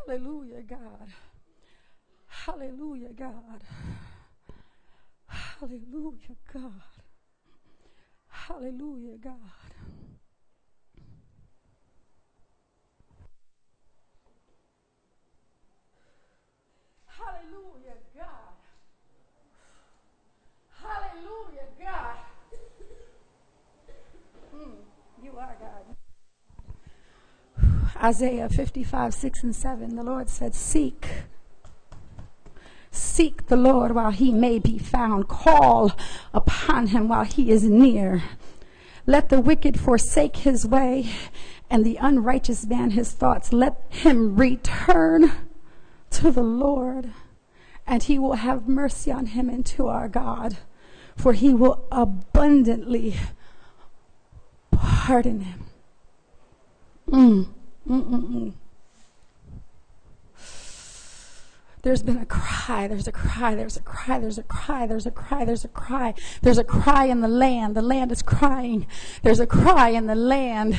Hallelujah, God. Hallelujah, God. Hallelujah, God. Hallelujah, God. Hallelujah, God. Hallelujah, God. You are God. Isaiah 55, 6 and 7, the Lord said, Seek the Lord while he may be found. Call upon him while he is near. Let the wicked forsake his way, and the unrighteous man his thoughts. Let him return to the Lord, and he will have mercy on him and to our God, for he will abundantly pardon him. There's been a cry, there's a cry, there's a cry, there's a cry, there's a cry, there's a cry. There's a cry in the land is crying. There's a cry in the land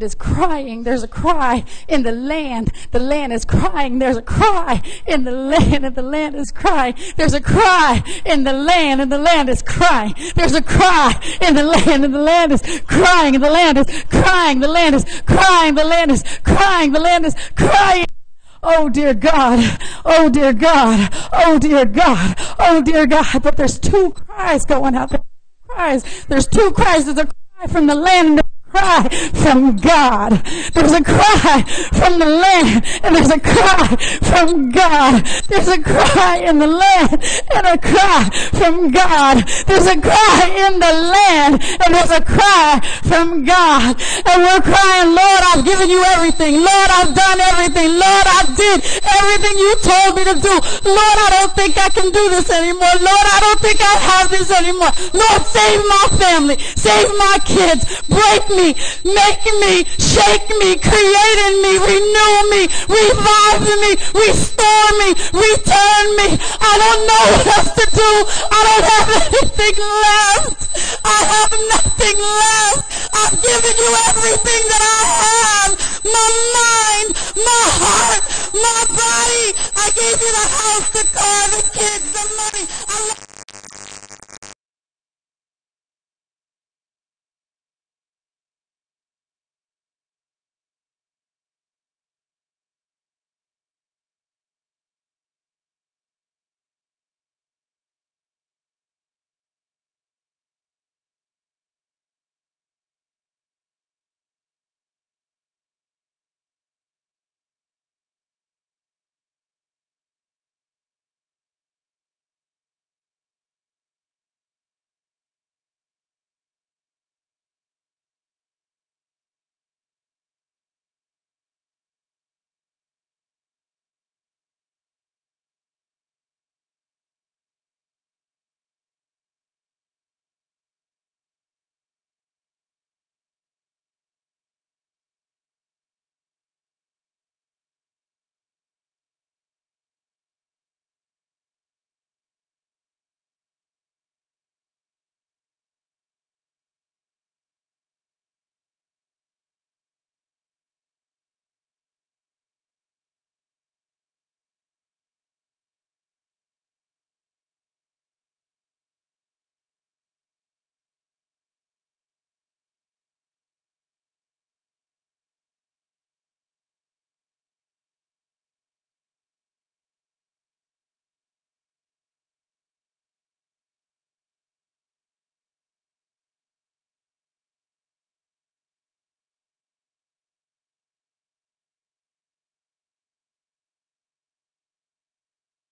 is crying. There's a cry in the land is crying. There's a cry in the land, and the land is crying. There's a cry in the land, and the land is crying. There's a cry in the land, and the land is crying, and the land is crying, the land is crying, the land is crying, the land is crying. Oh dear God, oh dear God, oh dear God, oh dear God. But there's two cries going out. There's two cries. There's a cry from the land and a cry from God. There's a cry from the land and there's a cry from God. There's a cry in the land and a cry from God. There's a cry in the land and there's a cry from God. And we're crying, Lord, I've given you everything. Lord, I've done everything. Lord, I did everything you told me to do. Lord, I don't think I can do this anymore. Lord, I don't think I have this anymore. Lord, save my family. Save my kids. Break me. Make me. Shake me. Create in me. Renew me. Revive me. Restore me. Return me. I don't know what else to do. I don't have anything left. I have nothing left. I've given you everything that I have. My mind, my heart, my body. I gave you the house, the car, the kids.